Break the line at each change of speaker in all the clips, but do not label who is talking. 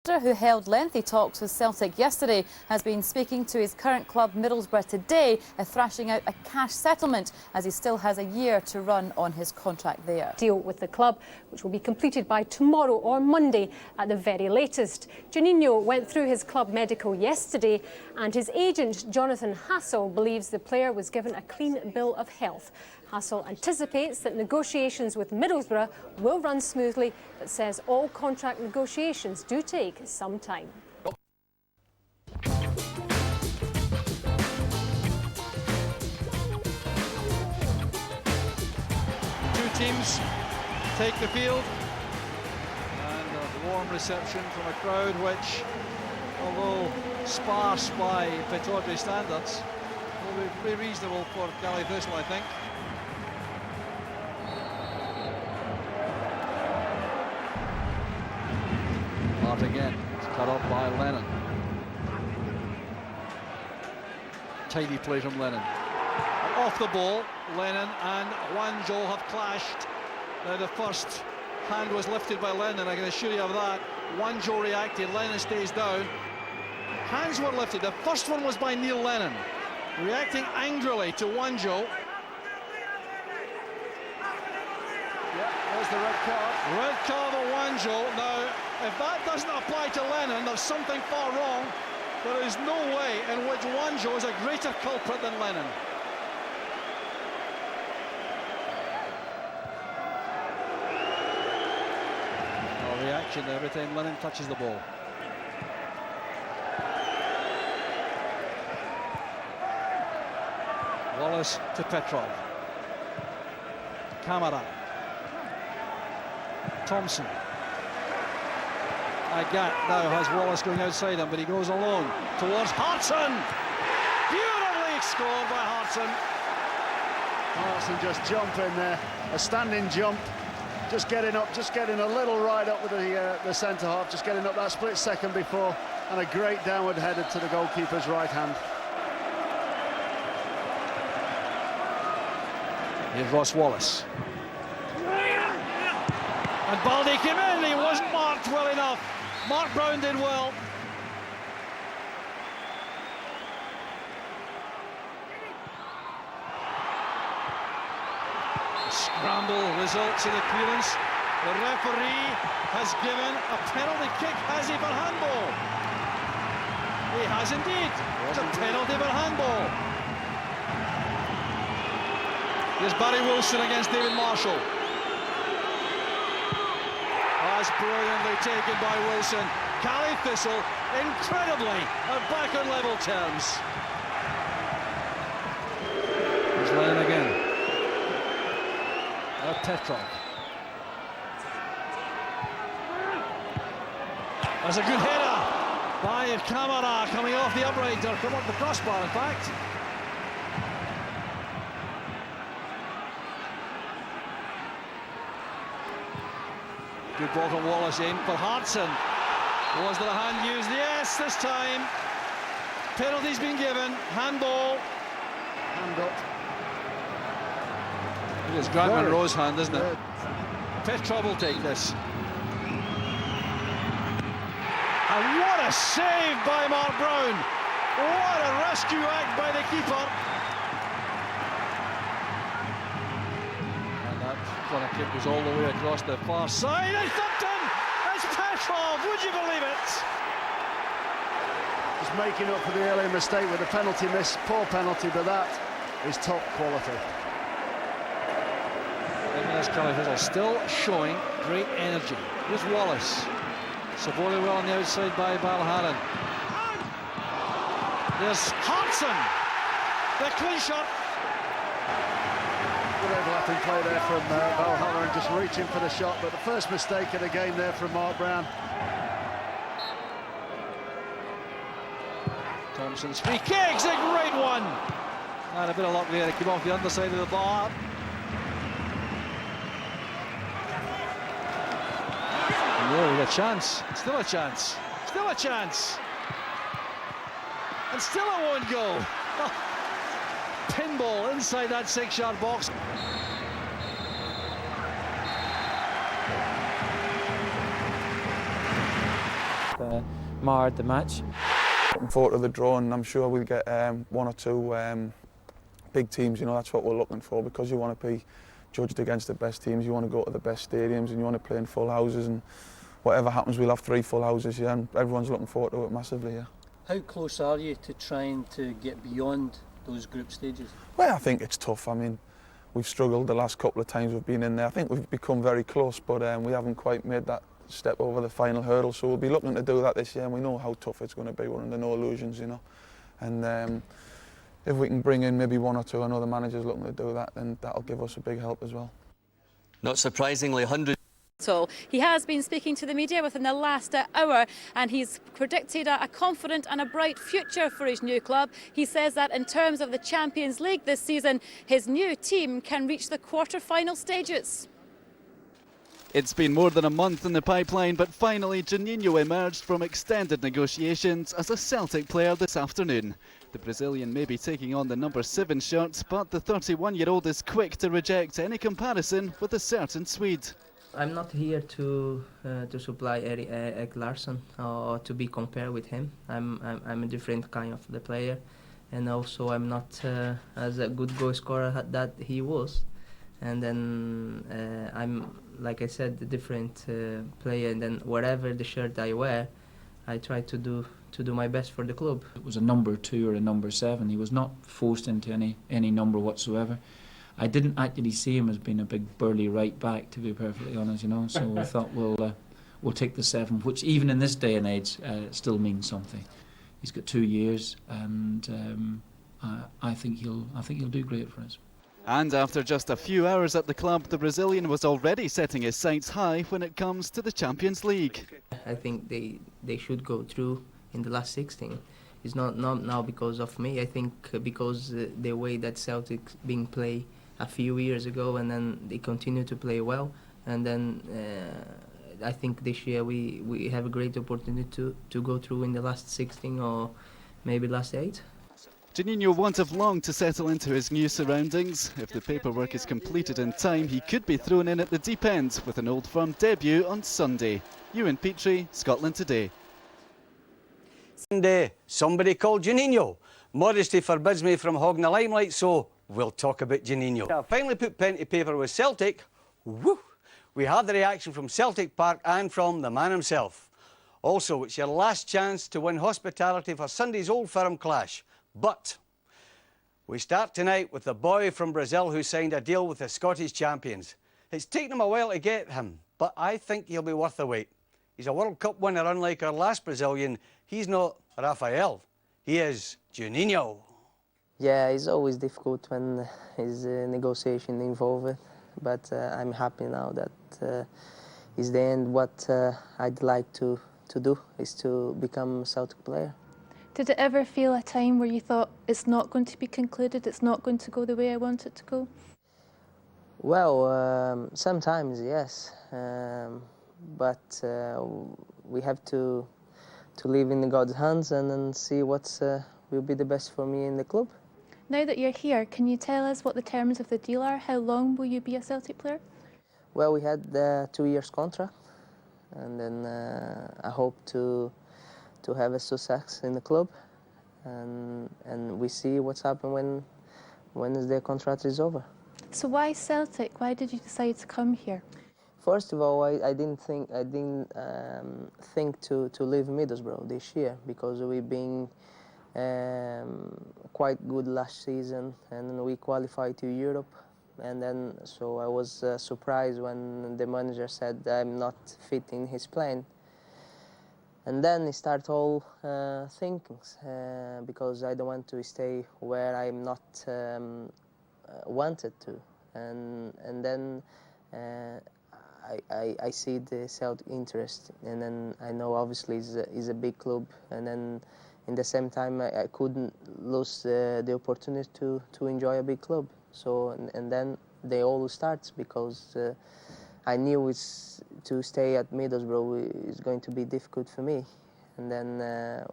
Who held lengthy talks with Celtic yesterday, has been speaking to his current club Middlesbrough today, thrashing out a cash settlement as he still has a year to run on his contract there.
Deal with the club, which will be completed by tomorrow or Monday at the very latest. Junhinno went through his club medical yesterday, and his agent Jonathan Hassel believes the player was given a clean bill of health. Hassel anticipates that negotiations with Middlesbrough will run smoothly, but says all contract negotiations do take some time.
Two teams take the field, and a warm reception from a crowd which, although sparse by Pittodrie standards, will be pretty reasonable for Killie Thistle, I think. Hart again, it's cut off by Lennon. Tidy play from Lennon. Off the ball, Lennon and Wanjo have clashed. The first hand was lifted by Lennon, I can assure you of that. Wanjo reacted, Lennon stays down. Hands were lifted, the first one was by Neil Lennon, reacting angrily to Wanjo. Yeah, there's the red card. Red card for Wanjo. Now, if that doesn't apply to Lennon, there's something far wrong. There is no way in which Wanjo is a greater culprit than Lennon. No reaction every time Lennon touches the ball. Wallace to Petrov. Camara. Thompson. Agat now has Wallace going outside him, but he goes alone towards Hartson. Beautifully scored by Hartson.
Hartson just jumping there, a standing jump, just getting up, just getting a little right up with the centre half, just getting up that split second before, and a great downward header to the goalkeeper's right hand.
Here's Ross Wallace. And Baldy came in, he wasn't marked well enough. Mark Brown did well. The scramble results in a clearance. The referee has given a penalty kick, has he, for handball? He has indeed. It's a penalty for handball. Here's Barry Wilson against David Marshall. That's brilliantly taken by Wilson. Killie Thistle, incredibly, are back on level terms. Here's Lennon again. Now Petrov. That's a good header by Camara, coming off the upright, or come up the crossbar, in fact. Good ball from Wallace in for Hartson. Was there a hand used? Yes, this time. Penalty's been given. Handball.
Hand up.
It is Grant Monroe's hand, isn't it? Petrov will take this. And what a save by Mark Brown. What a rescue act by the keeper. Corner kick was all the way across the far side. It's Upton! It's Petrov! Would you believe it?
Just making up for the earlier mistake with the penalty miss. Poor penalty, but that is top quality.
Killie Thistle still showing great energy. Here's Wallace. Supported well on the outside by Balhallen. There's Hartson. The clean shot.
Good overlapping play there from Valhalla, just reaching for the shot, but the first mistake of the game there from Mark Brown.
Thompson's free kick's a great one. And a bit of luck there to come off the underside of the bar. Yeah, we got a chance. Still a chance. Still a chance. And still it won't go. Pinball inside that 6-yard box.
marred the match.
Looking forward to the draw, and I'm sure we'll get one or two big teams. You know, that's what we're looking for, because you want to be judged against the best teams. You want to go to the best stadiums, and you want to play in full houses. And whatever happens, we'll have 3 full houses, yeah, and everyone's looking forward to it massively, yeah.
How close are you to trying to get beyond those group stages?
Well, I think it's tough. I mean, we've struggled the last couple of times we've been in there. I think we've become very close, but we haven't quite made that step over the final hurdle. So we'll be looking to do that this year, and we know how tough it's going to be. We're under no illusions, you know. And if we can bring in maybe 1 or 2, I know the manager's looking to do that, then that'll give us a big help as well.
Not surprisingly, hundreds.
He has been speaking to the media within the last hour, and he's predicted a confident and a bright future for his new club. He says that in terms of the Champions League this season, his new team can reach the quarter-final stages.
It's been more than a month in the pipeline, but finally Junhinno emerged from extended negotiations as a Celtic player this afternoon. The Brazilian may be taking on the number 7 shirt, but the 31-year-old is quick to reject any comparison with a certain Swede.
I'm not here to supply Erik Larsson or to be compared with him. I'm a different kind of the player, and also I'm not as a good goal scorer that he was. And then I'm, like I said, a different player. And then whatever the shirt I wear, I try to do my best for the club.
It was a number 2 or a number 7. He was not forced into any number whatsoever. I didn't actually see him as being a big burly right back, to be perfectly honest, you know. So we thought we'll take the 7, which even in this day and age still means something. He's got 2 years, and I think he'll do great for us.
And after just a few hours at the club, the Brazilian was already setting his sights high when it comes to the Champions League.
I think they should go through in the last 16. It's not now because of me. I think because the way that Celtic being played a few years ago, and then they continue to play well, and then I think this year we have a great opportunity to go through in the last 16 or maybe last 8.
Junhinno won't have long to settle into his new surroundings. If the paperwork is completed in time, he could be thrown in at the deep end with an Old Firm debut on Sunday. Ewan Petrie, Scotland Today.
Sunday, somebody called Junhinno. Modesty forbids me from hogging the limelight, so we'll talk about Junhinno. I finally put pen to paper with Celtic. Woo! We had the reaction from Celtic Park and from the man himself. Also, it's your last chance to win hospitality for Sunday's Old Firm clash. But we start tonight with the boy from Brazil who signed a deal with the Scottish champions. It's taken him a while to get him, but I think he'll be worth the wait. He's a World Cup winner, unlike our last Brazilian. He's not Rafael, he is Junhinno.
Yeah, it's always difficult when there's a negotiation involved, but I'm happy now that it's the end. What I'd like to do is to become a Celtic player.
Did it ever feel a time where you thought it's not going to be concluded, it's not going to go the way I want it to go?
Well, sometimes yes, but we have to live in God's hands and then see what will be the best for me in the club.
Now that you're here, can you tell us what the terms of the deal are? How long will you be a Celtic player?
Well, we had the 2 years contract, and then I hope to have a success in the club, and we see what's happened when the contract is over.
So why Celtic? Why did you decide to come here?
First of all, I didn't think to leave Middlesbrough this year, because we've been quite good last season, and we qualified to Europe, and then so I was surprised when the manager said I'm not fitting his plan. And then I start all thinking, because I don't want to stay where I'm not wanted to. And then I see the Celtic interest, and then I know obviously it's a big club, and then in the same time I couldn't lose the opportunity to enjoy a big club. So and then they all starts, because I knew to stay at Middlesbrough is going to be difficult for me, and then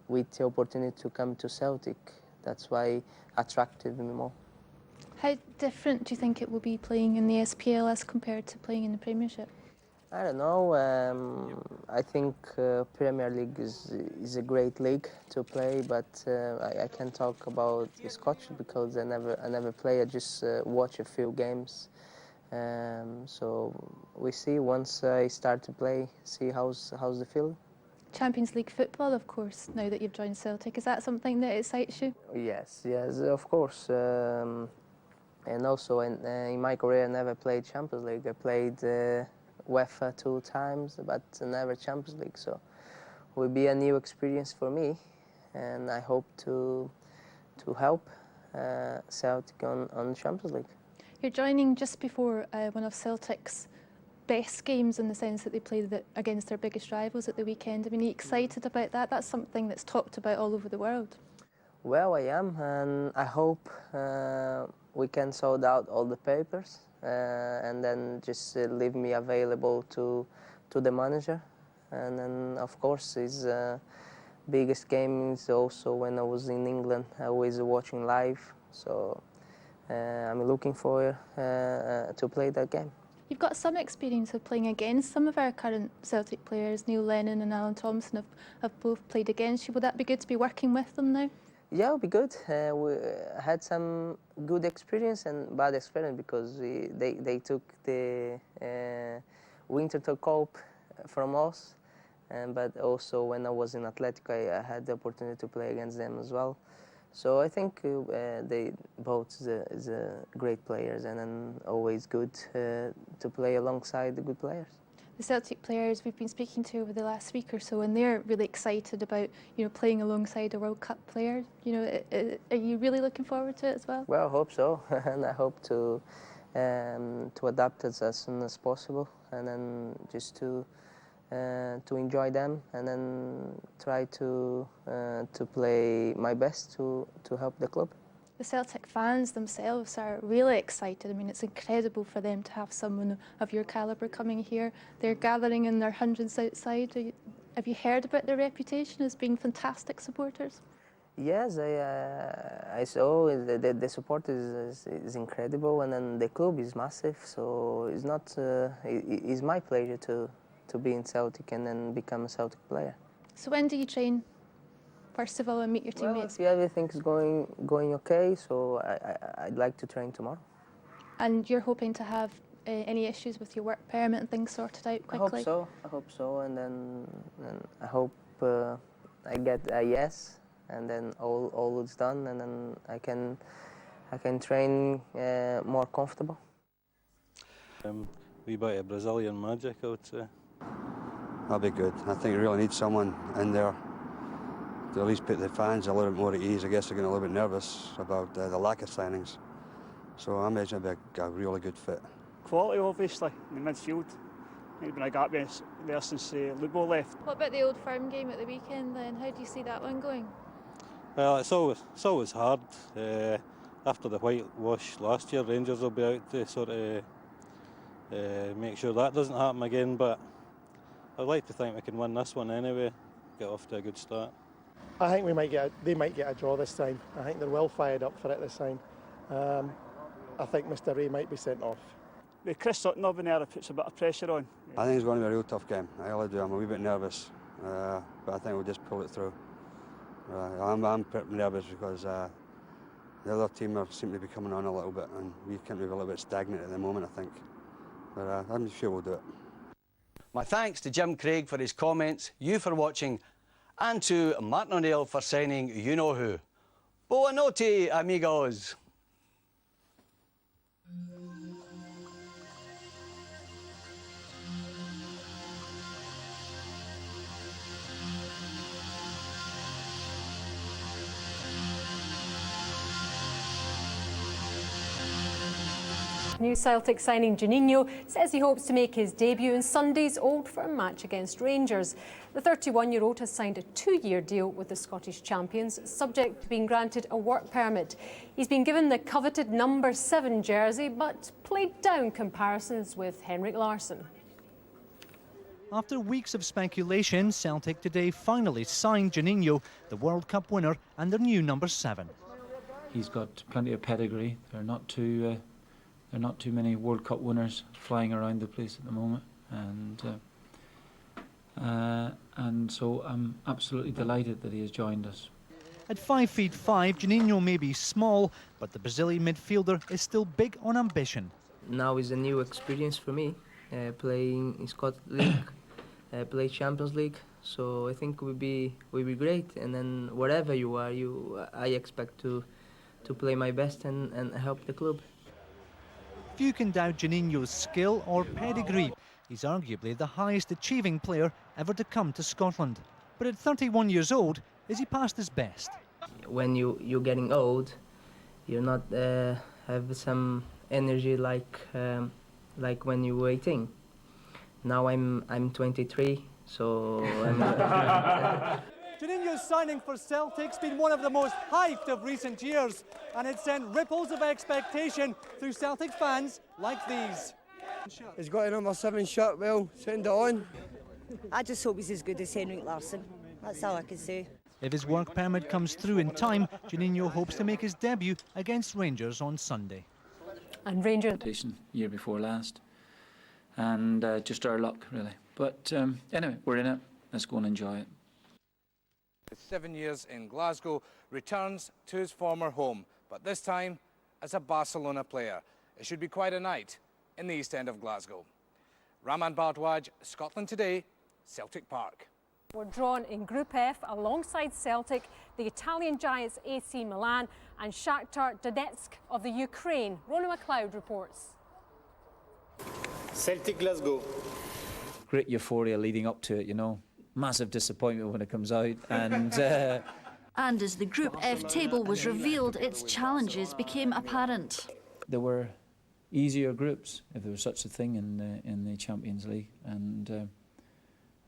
with the opportunity to come to Celtic, that's why attracted me more.
How different do you think it will be playing in the SPL as compared to playing in the Premiership?
I don't know. I think Premier League is a great league to play, but I can't talk about the Scottish because I never play. I just watch a few games. So we see once I start to play, see how's the feeling.
Champions League football, of course, now that you've joined Celtic. Is that something that excites you?
Yes, of course. And also in my career, I never played Champions League. I played UEFA 2 times, but never Champions League. So it will be a new experience for me, and I hope to help Celtic on Champions League.
You're joining just before one of Celtic's best games in the sense that they played against their biggest rivals at the weekend. I mean, are you excited about that? That's something that's talked about all over the world.
Well, I am, and I hope we can sort out all the papers and then just leave me available to the manager. And then, of course, his biggest game is also when I was in England. I was watching live, so I'm looking forward to play that game.
You've got some experience of playing against some of our current Celtic players. Neil Lennon and Alan Thompson have both played against you. Would that be good to be working with them now? Yeah,
it'll be good. We had some good experience and bad experience because they took the Winter Cup from us, but also when I was in Atletico, I had the opportunity to play against them as well. So I think they both is great players, and then always good to play alongside the good players.
The Celtic players we've been speaking to over the last week or so, and they're really excited about playing alongside a World Cup player. Are you really looking forward to it as well?
Well, I hope so, and I hope to adapt as soon as possible, and then just to enjoy them, and then try to play my best to help the club.
The Celtic fans themselves are really excited. I mean, it's incredible for them to have someone of your calibre coming here. They're gathering in their hundreds outside. Have you heard about their reputation as being fantastic supporters?
Yes, I saw the support is incredible, and then the club is massive. So it's not it's my pleasure to be in Celtic and then become a Celtic player.
So when do you train? First of all, and meet your teammates.
Well, everything's going okay, so I'd like to train tomorrow.
And you're hoping to have any issues with your work permit and things sorted out quickly?
I hope so, and then I hope I get a yes, and then all is done, and then I can train more comfortable.
Wee bit of Brazilian magic, I would say.
That'll be good. I think we really need someone in there to at least put the fans a little bit more at ease. I guess they're getting a little bit nervous about the lack of signings. So I imagine it'll be a really good fit.
Quality, obviously, in the midfield. There's been a gap there since Lubo left.
What about the Old Firm game at the weekend then? How do you see that one going?
Well, it's always hard. After the whitewash last year, Rangers will be out to sort of make sure that doesn't happen again. But I'd like to think we can win this one anyway, get off to a good start.
I think they might get a draw this time. I think they're well fired up for it this time. I think Mr. Ray might be sent off.
With Chris Sutton up in there, it puts a bit of pressure on.
I think it's going to be a real tough game. I really do. I'm a wee bit nervous, but I think we'll just pull it through. I'm pretty nervous because the other team seem to be coming on a little bit, and we can be a little bit stagnant at the moment, I think. But I'm sure we'll do it.
My thanks to Jim Craig for his comments, you for watching, and to Martin O'Neill for signing you-know-who. Boa notte, amigos.
New Celtic signing Junhinno says he hopes to make his debut in Sunday's Old Firm match against Rangers. The 31-year-old has signed a 2-year deal with the Scottish champions, subject to being granted a work permit. He's been given the coveted number 7 jersey, but played down comparisons with Henrik Larsson.
After weeks of speculation, Celtic today finally signed Junhinno, the World Cup winner, and their new number 7.
He's got plenty of pedigree. There are not too many World Cup winners flying around the place at the moment. and so I'm absolutely delighted that he has joined us.
At 5'5", Junhinno may be small, but the Brazilian midfielder is still big on ambition.
Now is a new experience for me, playing in Scotland League, play Champions League. So I think will be great. And then wherever you are, I expect to play my best and help the club.
Few can doubt Junhinno's skill or pedigree. He's arguably the highest achieving player ever to come to Scotland. But at 31 years old, is he past his best?
When you're getting old, you're not have some energy like when you were 18. Now I'm 23, so
Junhinno's signing for Celtic's been one of the most hyped of recent years, and it sent ripples of expectation through Celtic fans like these.
He's got a number 7 shirt, well, send it on.
I just hope he's as good as Henrik Larsson. That's all I can say.
If his work permit comes through in time, Junhinno hopes to make his debut against Rangers on Sunday.
And Rangers...
Year before last, and just our luck, really. But anyway, we're in it. Let's go and enjoy it.
7 years in Glasgow, returns to his former home, but this time as a Barcelona player. It should be quite a night in the East End of Glasgow. Raman Bardwaj, Scotland Today, Celtic Park.
We're drawn in Group F alongside Celtic, the Italian giants AC Milan and Shakhtar Donetsk of the Ukraine. Rona McLeod reports.
Celtic Glasgow.
Great euphoria leading up to it, you know. Massive disappointment when it comes out, and
and as the Group F table was revealed, its challenges became apparent.
There were easier groups, if there was such a thing, in the Champions League, and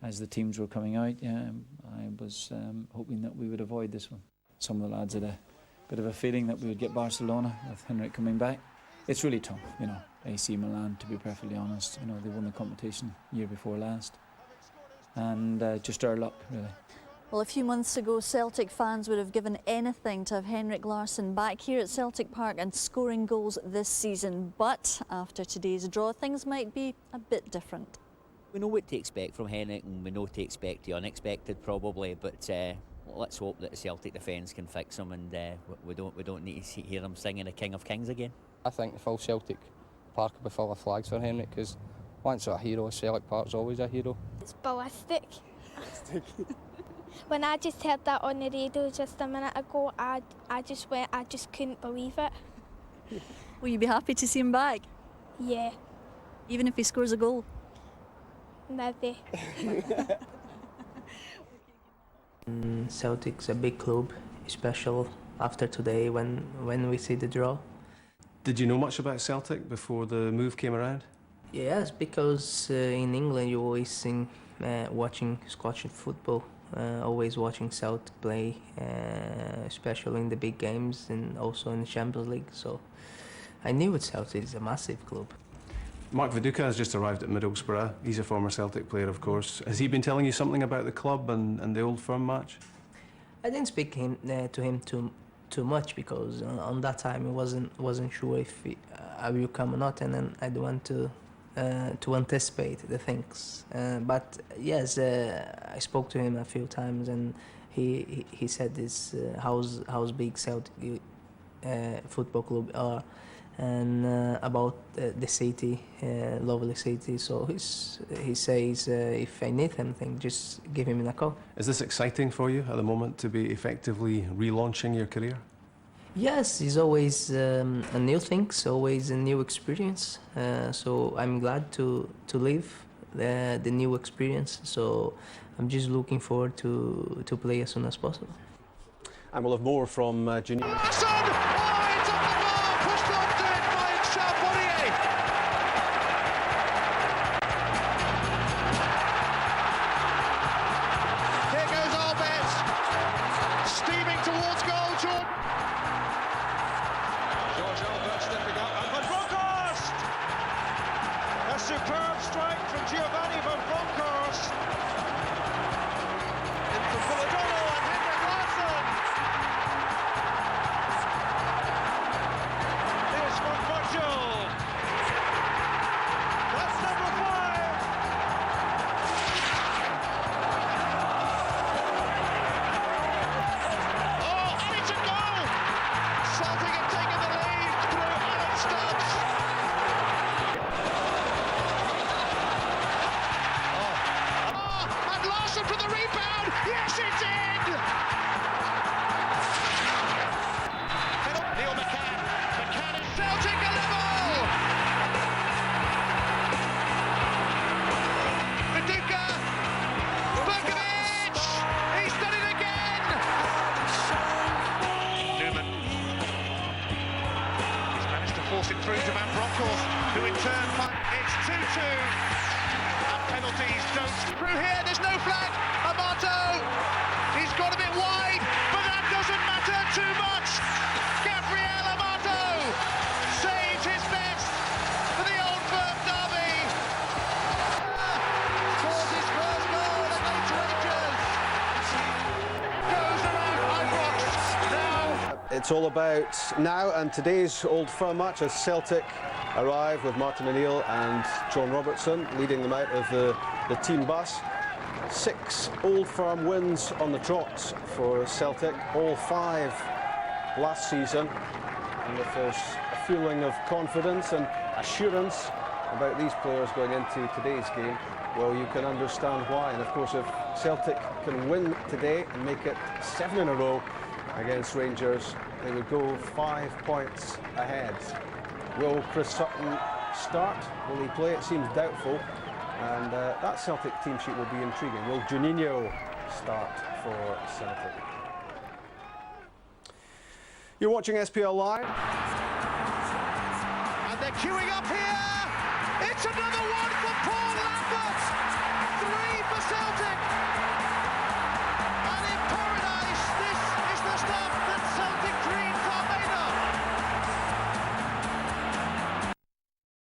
as the teams were coming out, I was hoping that we would avoid this one. Some of the lads had a bit of a feeling that we would get Barcelona with Henrik coming back. It's really tough, you know. AC Milan, to be perfectly honest, you know, they won the competition year before last. And just our luck, really.
Well, a few months ago, Celtic fans would have given anything to have Henrik Larsson back here at Celtic Park and scoring goals this season. But after today's draw, things might be a bit different.
We know what to expect from Henrik, and we know to expect the unexpected, probably. But let's hope that the Celtic defence can fix him, and we don't need to hear him singing the King of Kings again.
I think the full Celtic Park will be full of flags for Henrik, because once a hero, Celtic Park's always a hero.
It's ballistic. When I just heard that on the radio just a minute ago, I just couldn't believe it.
Will you be happy to see him back?
Yeah.
Even if he scores a goal?
Maybe.
Celtic's a big club, especially after today when we see the draw.
Did you know much about Celtic before the move came around?
Yes, because in England you always sing watching Scottish football, always watching Celtic play, especially in the big games and also in the Champions League. So I knew that Celtic is a massive club.
Mark Viduka has just arrived at Middlesbrough. He's a former Celtic player, of course. Has he been telling you something about the club and the Old Firm match?
I didn't speak to him too much, because on that time I wasn't sure if I will come or not, and then I don't want to anticipate the things. But yes, I spoke to him a few times, and he said this how big Celtic football club are, and about the city, lovely city. So he says if I need anything, just give him a call.
Is this exciting for you at the moment, to be effectively relaunching your career?
Yes, it's always a new thing, always a new experience. So I'm glad to live the new experience. So I'm just looking forward to play as soon as possible.
And we'll have more from Junhinno.
Superb strike from Giovanni van Bronckhorst. In for Polidoro and Henrik Larsson. it's in! Neil McCann. McCann and Celtic are level! Viduka! Berkovic! He's done it again! Newman. He's managed to force it through to Van Bronckhorst, who in turn it's 2-2. And penalties don't. Through here, there's no flag. Amato! He's got a bit wide, but that doesn't matter too much. Gabriel Amato saves his best for the Old Firm derby. Scores his first goal against Rangers. Goes around Ibrox now.
It's all about now and today's Old Firm match as Celtic arrive with Martin O'Neill and John Robertson leading them out of the team bus. 6 Old Firm wins on the trot for Celtic, all 5 last season. And if there's a feeling of confidence and assurance about these players going into today's game, well, you can understand why. And of course, if Celtic can win today and make it 7 in a row against Rangers, they would go 5 points ahead. Will Chris Sutton start? Will he play? It seems doubtful. And that Celtic team sheet will be intriguing. Will Junhinno start for Celtic? You're watching SPL Live.
And they're queuing up here. It's another one for Paul Lambert. 3 for Celtic.